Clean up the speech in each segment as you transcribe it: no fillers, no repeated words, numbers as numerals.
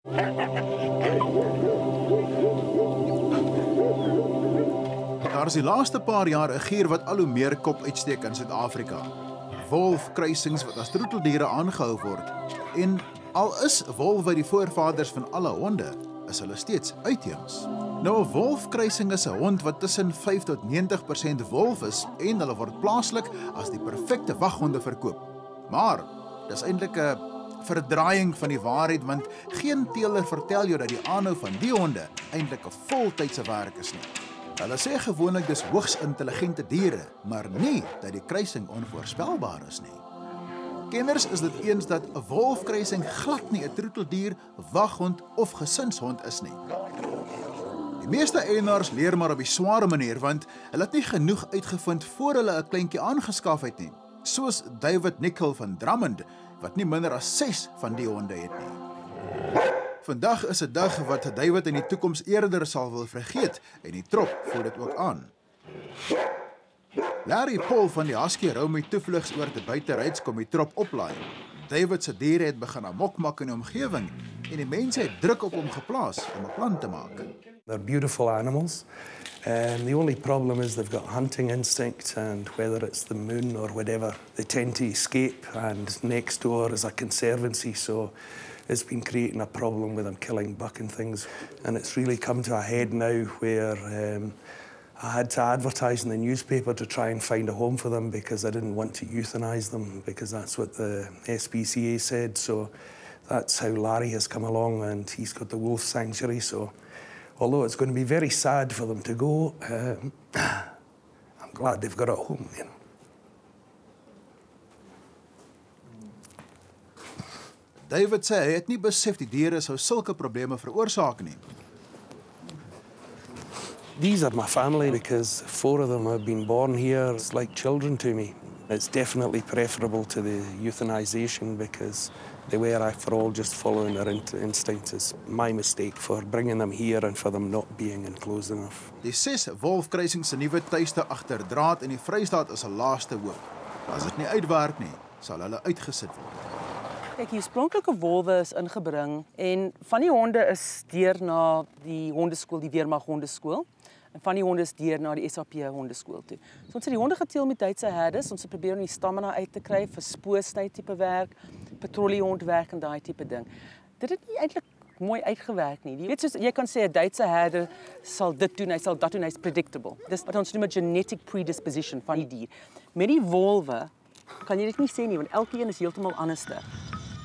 Daar is die laaste paar jaar 'n gier wat al hoe meer kop uitsteek in Suid-Afrika. Wolfkruisings wat as troeteldiere aangehou word. En al is wolwe die voorvaders van alle honde, is hulle steeds uitheems. Nou 'n wolfkruising is 'n hond wat tussen 5 tot 90% wolf is en hulle word plaaslik as die perfekte waghonde verkoop. Maar dis eintlik 'n verdraaiing van die waarheid want geen teeler vertel jou dat die aanhou van die honde eintlik 'n voltydse werk is nie. Hulle sê gewoonlik dis hoogs intelligente diere, maar nie dat die kruising onvoorspelbaar is nie. Kenners is dit eens dat 'n wolfkruising glad nie 'n troeteldier, waghond of gesinshond is nie. Die meeste eienaars leer maar op die sware manier want hulle het nie genoeg uitgevind voor hulle 'n kleintjie aangeskaf het nie. Soos David Nicol van Drummond wat nie minder as 6 van die honde het nie. Vandag is 'n dag wat David in die toekoms eerder sal wil vergeet en die trop voel dit ook aan. Larry Paul van die Husky hou met toevlugsoord buite Ryds kom die trop oplaai. David se diere het begin amok maak in die omgewing en die mense het druk op hom geplaas om 'n plan te maak. They're beautiful animals. The only problem is they've got hunting instinct, and whether it's the moon or whatever, they tend to escape, and next door is a conservancy, so it's been creating a problem with them killing buck and things. And it's really come to a head now where I had to advertise in the newspaper to try and find a home for them because I didn't want to euthanize them because that's what the SPCA said. So that's how Larry has come along, and he's got the wolf sanctuary. So although it's going to be very sad for them to go, I'm glad they've got a home, you know. David sê hy het nie besef die diere sou sulke probleme veroorsaak nie. These are my family because 4 of them have been born here. It's like children to me. It's definitely preferable to the euthanization because the way I for all just following their instinct is my mistake for bringing them here and for them not being enclosed enough. Die 6 wolfkruisings se nuwe tuiste agter draad in die Vrystaat is 'n laaste hoop. As dit nie uitwerk nie, sal hulle uitgesit word. Kyk, die oorspronklike wolwe is ingebring en van die honde is deur na die hondeskool, die Weermag hondeskool. En van die honde is deur na die SAP hondeskool toe. So ons het die honde geteel met Duitse herders, ons het probeer om die stamina uit te kry vir spoosny tipe werk, patrolliehondwerk en daai tipe ding. Dit het nie eintlik mooi uitgewerk nie. Jy weet soos jy kan sê 'n Duitse herder sal dit doen, hy sal dat doen, hy's predictable. Dis wat ons noem 'n genetic predisposition van die dier. Met die wolwe kan jy dit nie sê nie want elkeen is heeltemal anderste.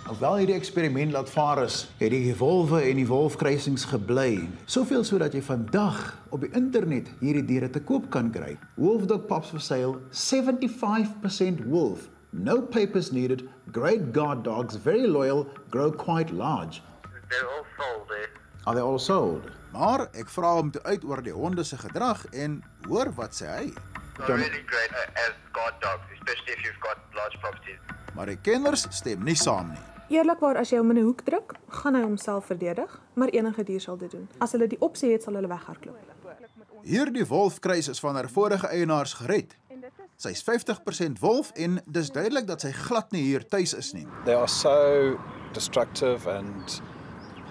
Alhoewel hierdie eksperiment laat vaar is, het die wolwe en die wolfkruisings gebly. Soveel sodat jy vandag op die internet hierdie diere te koop kan kry. Wolfdog pups for sale, 75% wolf, no papers needed, great guard dogs, very loyal, grow quite large. They're all sold there. Are they all sold? Maar ek vra hom toe uit oor die honde se gedrag en hoor wat sê hy. They're really great as guard dogs, especially if you've got large properties. Maar die kenners stem nie saam nie. Eerlikwaar, as jy hom in 'n hoek druk, gaan hy homself verdedig, maar enige dier sal dit doen. As hulle die opsie het, sal hulle weghardloop. Hierdie wolfkruis is van haar vorige eienaars gered. Sy's 50% wolf en dis duidelik dat sy glad nie hier tuis is nie. They are so destructive and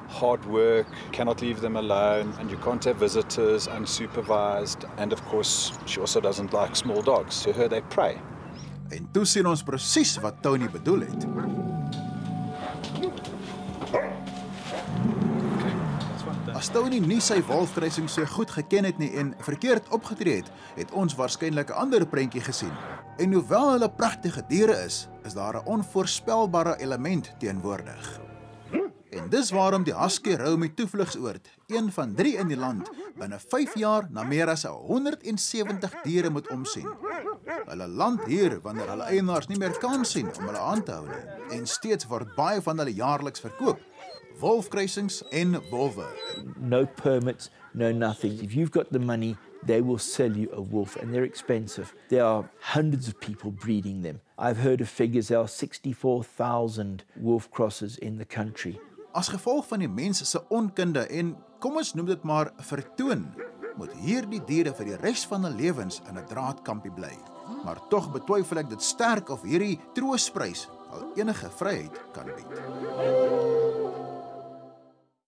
hard work, cannot leave them alone, and you can't have visitors unsupervised. And of course, she also doesn't like small dogs. To her, they prey. En toe sien ons presies wat Tony bedoel het. As Tony nie sy wolfkruising so goed geken het nie en verkeerd opgetree het, het ons waarskynlik 'n ander prentjie gesien. En hoewel hulle pragtige diere is daar 'n onvoorspelbare element teenwoordig. En dis waarom die Husky hou met toevlugsoord, een van 3 in die land, binne 5 jaar na meer as 170 diere moet omsien. Hulle land hier wanneer hulle eienaars nie meer kan sien om hulle aan te hou nie. En steeds word baie van hulle jaarliks verkoop. Wolfkruisings en wolwe. No permits, no nothing. If you've got the money, they will sell you a wolf, and they're expensive. There are hundreds of people breeding them. I've heard of figures, there are 64,000 wolf crosses in the country. As gevolg van die mens se onkunde en kom ons noem dit maar vertoon, moet hierdie diere vir die res van hulle lewens in 'n draadkampie bly. Maar tog betwyfel ek dit sterk of hierdie troostprys al enige vryheid kan bied.